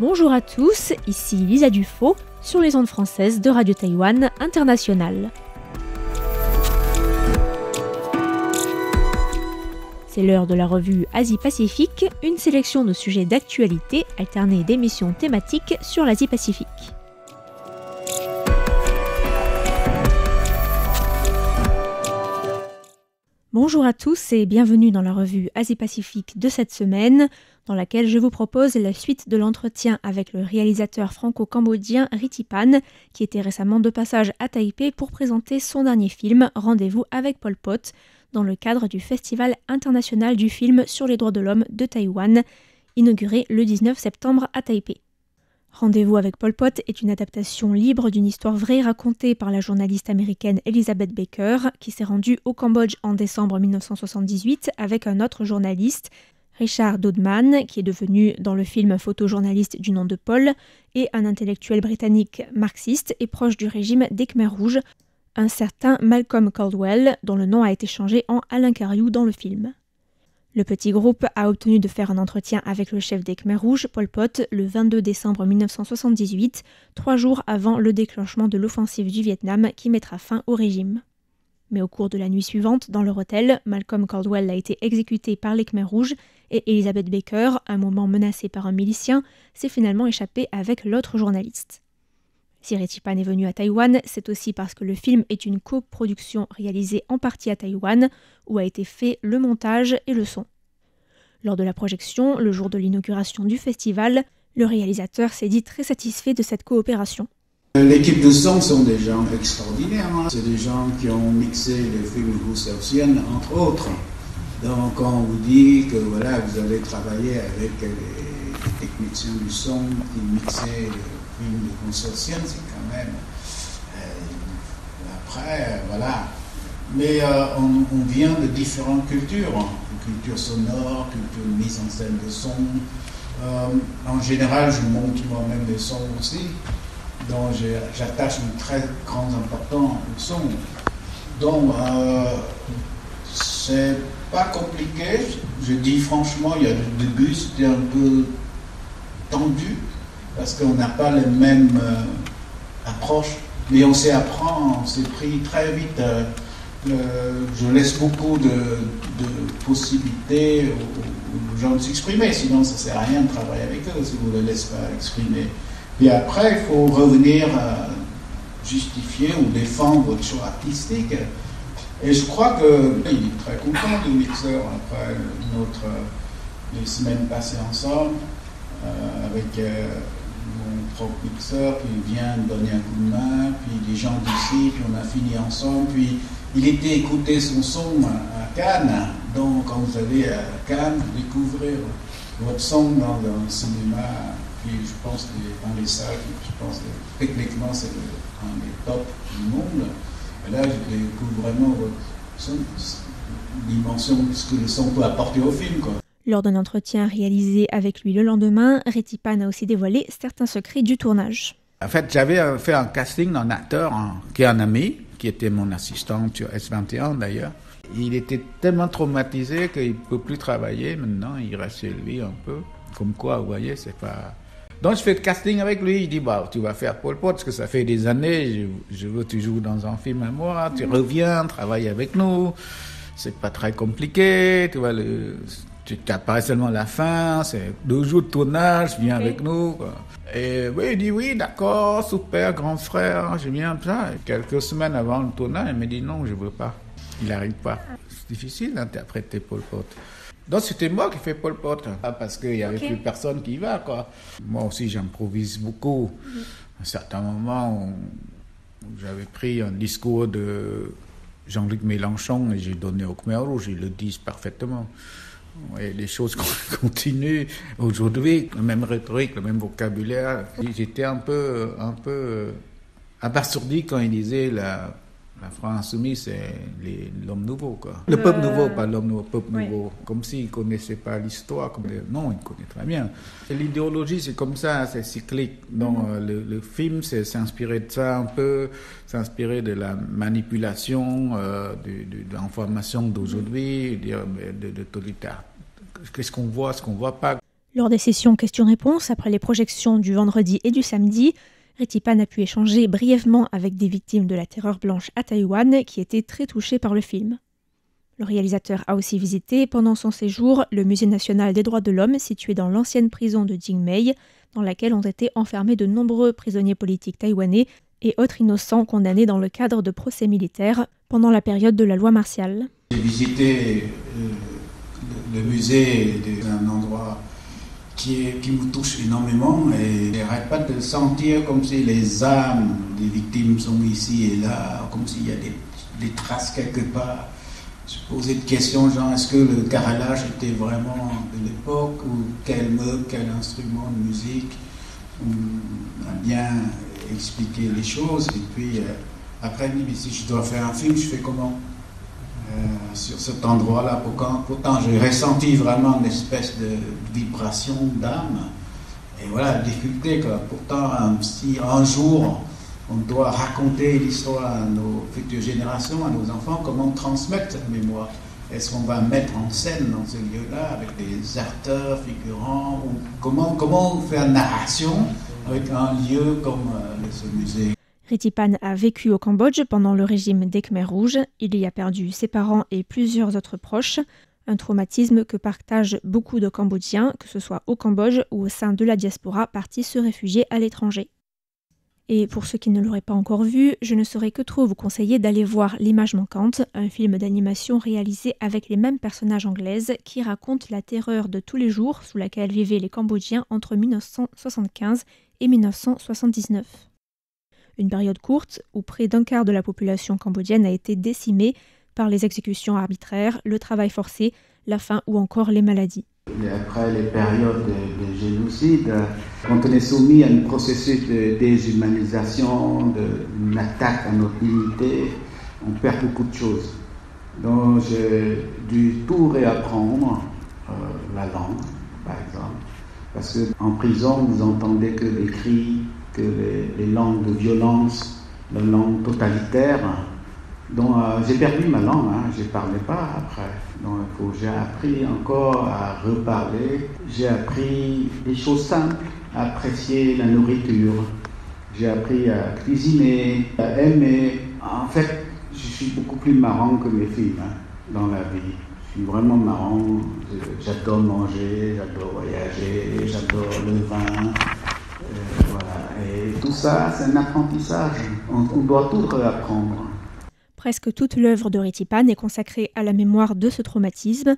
Bonjour à tous, ici Lisa Dufaux sur les ondes françaises de Radio Taïwan International. C'est l'heure de la revue Asie-Pacifique, une sélection de sujets d'actualité alternée d'émissions thématiques sur l'Asie-Pacifique. Bonjour à tous et bienvenue dans la revue Asie-Pacifique de cette semaine, dans laquelle je vous propose la suite de l'entretien avec le réalisateur franco-cambodgien Ritipan, qui était récemment de passage à Taipei pour présenter son dernier film Rendez-vous avec Pol Pot, dans le cadre du Festival international du film sur les droits de l'homme de Taïwan, inauguré le 19 septembre à Taipei. Rendez-vous avec Pol Pot est une adaptation libre d'une histoire vraie racontée par la journaliste américaine Elizabeth Baker, qui s'est rendue au Cambodge en décembre 1978 avec un autre journaliste, Richard Dodman, qui est devenu dans le film photojournaliste du nom de Paul, et un intellectuel britannique marxiste et proche du régime des Khmers rouges, un certain Malcolm Caldwell, dont le nom a été changé en Alain Cariou dans le film. Le petit groupe a obtenu de faire un entretien avec le chef des Khmers rouges, Pol Pot, le 22 décembre 1978, 3 jours avant le déclenchement de l'offensive du Vietnam qui mettra fin au régime. Mais au cours de la nuit suivante, dans leur hôtel, Malcolm Caldwell a été exécuté par les Khmers rouges et Elizabeth Baker, un moment menacée par un milicien, s'est finalement échappée avec l'autre journaliste. Si Ritipan est venu à Taïwan, c'est aussi parce que le film est une coproduction réalisée en partie à Taïwan, où a été fait le montage et le son. Lors de la projection, le jour de l'inauguration du festival, le réalisateur s'est dit très satisfait de cette coopération. L'équipe de son sont des gens extraordinaires. C'est des gens qui ont mixé les films rousseusiennes, entre autres. Donc quand on vous dit que voilà, vous avez travaillé avec les techniciens du son qui mixaient les films de rousseusiennes, c'est quand même... après, voilà. Mais on vient de différentes cultures. Culture sonore, culture mise en scène de son. En général, je monte moi-même les sons aussi. Donc j'attache une très grande importance au son. Donc c'est pas compliqué. Je dis franchement, il y a le début, c'était un peu tendu parce qu'on n'a pas les mêmes approches. Mais on s'est pris très vite. Je laisse beaucoup de possibilités aux gens de s'exprimer, sinon ça ne sert à rien de travailler avec eux si vous ne les laissez pas exprimer. Et après, il faut revenir justifier ou défendre votre choix artistique. Et je crois qu'il est très content du mixeur après les semaines passées ensemble avec mon propre mixeur, puis il vient me donner un coup de main, puis des gens d'ici, puis on a fini ensemble, puis il était écouter son son à Cannes. Donc quand vous allez à Cannes, vous découvrez votre son dans le cinéma. Puis je pense que dans les salles, je pense que techniquement c'est un des tops du monde. Et là, je découvre vraiment votre dimension de ce que le son peut apporter au film, quoi. Lors d'un entretien réalisé avec lui le lendemain, Ritipan a aussi dévoilé certains secrets du tournage. En fait, j'avais fait un casting d'un acteur qui est un ami, qui était mon assistant sur S21 d'ailleurs. Il était tellement traumatisé qu'il ne peut plus travailler maintenant, il reste chez lui un peu. Comme quoi, vous voyez, c'est pas... Donc je fais le casting avec lui, il dit tu vas faire Pol Pot parce que ça fait des années, je veux que tu joues dans un film à moi, tu reviens, travaille avec nous, c'est pas très compliqué, tu vois, tu t'apparais seulement à la fin, c'est 2 jours de tournage, viens avec nous, quoi. Et oui, il dit oui, d'accord, super, grand frère, j'aime bien ça. Et quelques semaines avant le tournage, il me dit non, je veux pas, il n'arrive pas. C'est difficile d'interpréter Pol Pot. Donc c'était moi qui fais Pol Pot, parce qu'il n'y avait plus personne qui y va, quoi. Moi aussi j'improvise beaucoup. À un certain moment, j'avais pris un discours de Jean-Luc Mélenchon et j'ai donné au Khmer Rouge, ils le disent parfaitement. Et les choses continuent aujourd'hui, la même rhétorique, le même vocabulaire. J'étais un peu abasourdi quand il disait la France insoumise, c'est l'homme nouveau, quoi. Le peuple nouveau, pas l'homme nouveau, peuple nouveau. Comme s'il ne connaissait pas l'histoire. Non, il connaît très bien. Et l'idéologie, c'est comme ça, c'est cyclique. Donc, le film, c'est s'inspirer de ça un peu, s'inspirer de la manipulation de l'information d'aujourd'hui, de totalitaire. Qu'est-ce qu'on voit, ce qu'on ne voit pas. Lors des sessions questions-réponses, après les projections du vendredi et du samedi, Ritipan a pu échanger brièvement avec des victimes de la terreur blanche à Taïwan qui étaient très touchées par le film. Le réalisateur a aussi visité pendant son séjour le Musée national des droits de l'homme situé dans l'ancienne prison de Jingmei, dans laquelle ont été enfermés de nombreux prisonniers politiques taïwanais et autres innocents condamnés dans le cadre de procès militaires pendant la période de la loi martiale. J'ai visité le musée, c'est un endroit qui me touche énormément et je n'arrête pas de sentir comme si les âmes des victimes sont ici et là, comme s'il y a des traces quelque part. Je posais des questions genre est-ce que le carrelage était vraiment de l'époque ou quel meuble, quel instrument de musique. On a bien expliqué les choses et puis après mais si je dois faire un film, je fais comment sur cet endroit-là. Pourtant j'ai ressenti vraiment une espèce de vibration d'âme et voilà la difficulté quoi. Pourtant si un jour on doit raconter l'histoire à nos futures générations, à nos enfants, comment transmettre cette mémoire. Est-ce qu'on va mettre en scène dans ce lieu-là avec des acteurs, figurants, ou comment faire narration avec un lieu comme ce musée? Ritipan a vécu au Cambodge pendant le régime des Khmers rouges. Il y a perdu ses parents et plusieurs autres proches. Un traumatisme que partagent beaucoup de Cambodgiens, que ce soit au Cambodge ou au sein de la diaspora partis se réfugier à l'étranger. Et pour ceux qui ne l'auraient pas encore vu, je ne saurais que trop vous conseiller d'aller voir L'Image manquante, un film d'animation réalisé avec les mêmes personnages anglaises qui raconte la terreur de tous les jours sous laquelle vivaient les Cambodgiens entre 1975 et 1979. Une période courte où près d'un quart de la population cambodgienne a été décimée par les exécutions arbitraires, le travail forcé, la faim ou encore les maladies. Et après les périodes de génocide, quand on est soumis à un processus de déshumanisation, d'une attaque à notre dignité, on perd beaucoup de choses. Donc j'ai dû tout réapprendre, la langue par exemple, parce qu'en prison vous entendez que les cris, que les langues de violence, la langue totalitaire. Donc j'ai perdu ma langue, je ne parlais pas après. Donc j'ai appris encore à reparler. J'ai appris des choses simples, à apprécier la nourriture. J'ai appris à cuisiner, à aimer. En fait, je suis beaucoup plus marrant que mes films dans la vie. Je suis vraiment marrant. J'adore manger, j'adore voyager, j'adore le vin. Voilà. Et tout ça, c'est un apprentissage. On doit tout réapprendre. Presque toute l'œuvre de Ritipan est consacrée à la mémoire de ce traumatisme,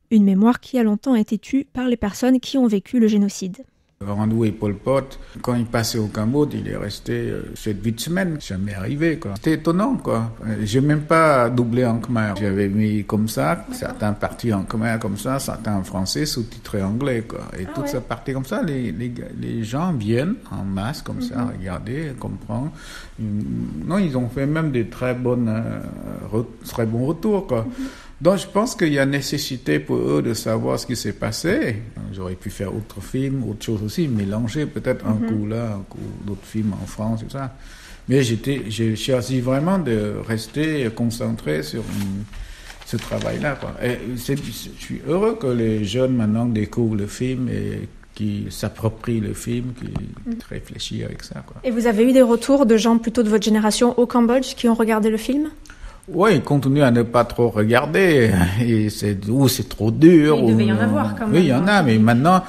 une mémoire qui a longtemps été tue par les personnes qui ont vécu le génocide. Randou et Pol Pot, quand il passait au Cambodge, il est resté 7-8 semaines, jamais arrivé quoi. C'était étonnant quoi. J'ai même pas doublé en khmer. J'avais mis comme ça, certains parties en khmer comme ça, certains en français, sous-titrés anglais quoi. Et toute cette partie comme ça, les gens viennent en masse comme ça, regarder, comprendre. Non, ils ont fait même des très bons retours quoi. Donc je pense qu'il y a nécessité pour eux de savoir ce qui s'est passé. J'aurais pu faire autre film, autre chose aussi, mélanger peut-être un coup là, un coup d'autres films en France, tout ça. Mais j'ai choisi vraiment de rester concentré sur ce travail-là, quoi. Et je suis heureux que les jeunes maintenant découvrent le film et qui s'approprient le film, qui réfléchissent avec ça, quoi. Et vous avez eu des retours de gens plutôt de votre génération au Cambodge qui ont regardé le film ? Oui, ils continuent à ne pas trop regarder. Et c'est trop dur. Il devait y en avoir quand même. Oui, il y en a, mais maintenant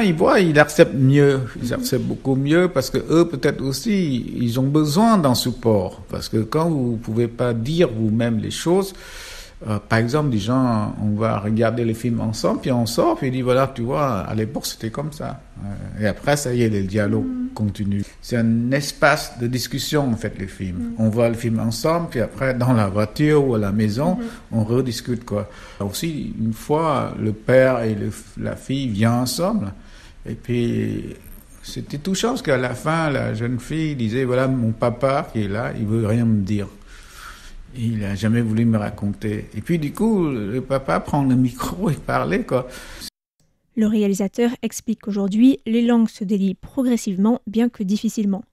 ils voient, ils acceptent mieux. Ils acceptent beaucoup mieux parce que eux, peut-être aussi, ils ont besoin d'un support. Parce que quand vous pouvez pas dire vous-même les choses, par exemple, des gens, on va regarder les films ensemble, puis on sort, puis il dit, voilà, tu vois, à l'époque, c'était comme ça. Et après, ça y est, le dialogue continue. C'est un espace de discussion, en fait, les films. On voit le film ensemble, puis après, dans la voiture ou à la maison, on rediscute, quoi. Aussi, une fois, le père et la fille viennent ensemble, et puis c'était touchant, parce qu'à la fin, la jeune fille disait, voilà, mon papa qui est là, il veut rien me dire. Il n'a jamais voulu me raconter. Et puis du coup, le papa prend le micro et parlait, quoi. Le réalisateur explique qu'aujourd'hui, les langues se délient progressivement, bien que difficilement.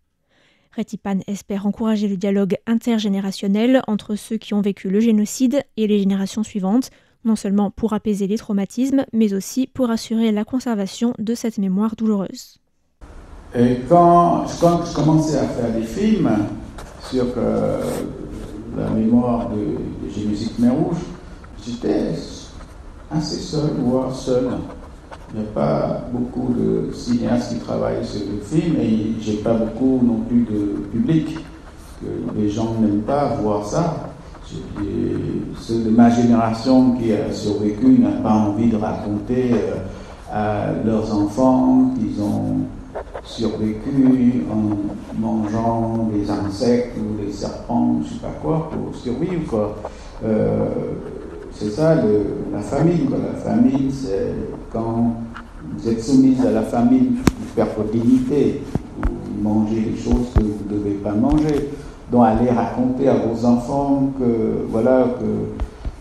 Ritipan espère encourager le dialogue intergénérationnel entre ceux qui ont vécu le génocide et les générations suivantes, non seulement pour apaiser les traumatismes, mais aussi pour assurer la conservation de cette mémoire douloureuse. Et quand je commençais à faire des films sur la mémoire de génocide Khmer Rouge, j'étais assez seul, voire seul. Il n'y a pas beaucoup de cinéastes qui travaillent sur le film et j'ai pas beaucoup non plus de public. Que les gens n'aiment pas voir ça. Ceux de ma génération qui a survécu n'ont pas envie de raconter à leurs enfants qu'ils ont survécu en mangeant des insectes ou des serpents, je ne sais pas quoi, pour survivre, quoi. C'est ça la famine, quoi. La famine, c'est quand vous êtes soumise à la famine, vous perdez votre dignité, vous mangez des choses que vous ne devez pas manger. Donc aller raconter à vos enfants que voilà que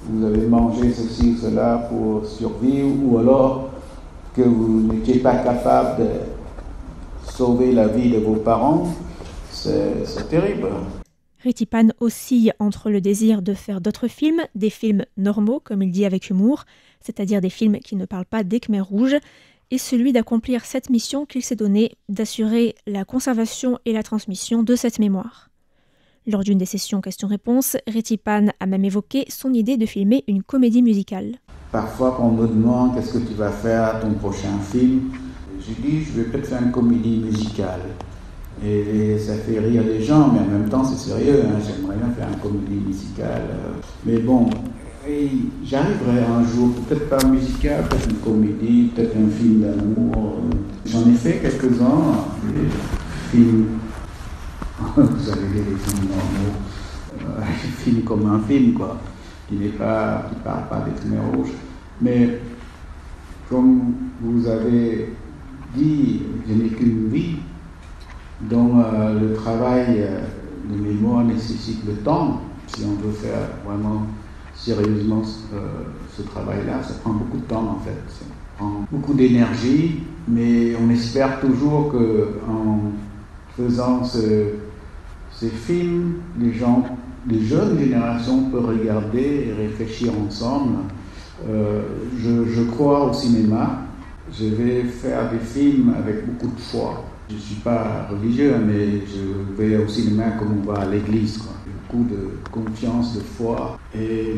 vous avez mangé ceci ou cela pour survivre, ou alors que vous n'étiez pas capable de sauver la vie de vos parents, c'est terrible. Ritipan oscille entre le désir de faire d'autres films, des films normaux, comme il dit avec humour, c'est-à-dire des films qui ne parlent pas des Khmers rouges, et celui d'accomplir cette mission qu'il s'est donnée, d'assurer la conservation et la transmission de cette mémoire. Lors d'une des sessions questions-réponses, Ritipan a même évoqué son idée de filmer une comédie musicale. Parfois, quand on me demande qu'est-ce que tu vas faire ton prochain film, je dis je vais peut-être faire une comédie musicale. Et ça fait rire les gens, mais en même temps c'est sérieux, hein. J'aimerais bien faire une comédie musicale. Mais bon, j'arriverai un jour, peut-être pas musical, peut-être une comédie, peut-être un film d'amour. J'en ai fait quelques-uns, des films. Vous avez vu les films normaux, un film comme un film, quoi, qui ne parle pas des Khmers rouges. Mais comme vous avez dit, je n'ai qu'une vie, donc le travail de mémoire nécessite le temps. Si on veut faire vraiment sérieusement ce travail-là, ça prend beaucoup de temps en fait. Ça prend beaucoup d'énergie, mais on espère toujours qu'en faisant ces films, les jeunes générations peuvent regarder et réfléchir ensemble. Je crois au cinéma. Je vais faire des films avec beaucoup de foi. Je ne suis pas religieux, mais je vais au cinéma comme on va à l'église, quoi. Beaucoup de confiance, de foi. Et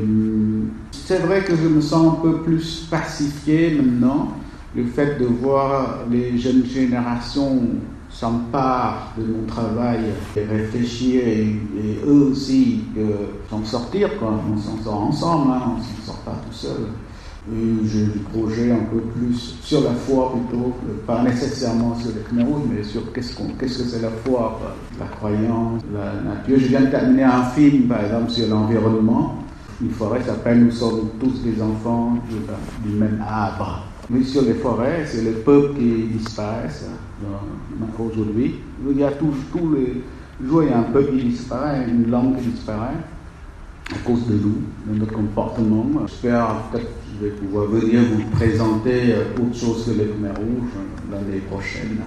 c'est vrai que je me sens un peu plus pacifié maintenant. Le fait de voir les jeunes générations s'emparent de mon travail et réfléchir et eux aussi s'en sortir, quoi. On s'en sort ensemble, hein, on ne s'en sort pas tout seul. Et j'ai des projets un peu plus sur la foi plutôt, pas nécessairement sur les Khmers rouges, mais sur qu'est-ce que c'est la foi, quoi. La croyance, la nature. Je viens de terminer un film, par exemple, sur l'environnement. Une forêt s'appelle « Nous sommes tous des enfants du même arbre ». Mais sur les forêts, c'est le peuple qui disparaît aujourd'hui. Il y a tous les jours, il y a un peuple qui disparaît, une langue qui disparaît à cause de nous, de notre comportement. J'espère peut-être que je vais pouvoir venir vous présenter autre chose que les Khmers rouges l'année prochaine.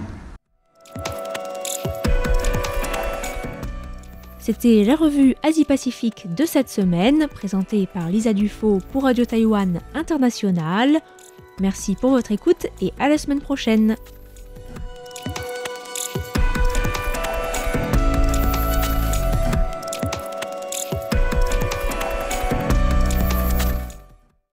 C'était la revue Asie-Pacifique de cette semaine, présentée par Lisa Dufaux pour Radio Taïwan International. Merci pour votre écoute et à la semaine prochaine.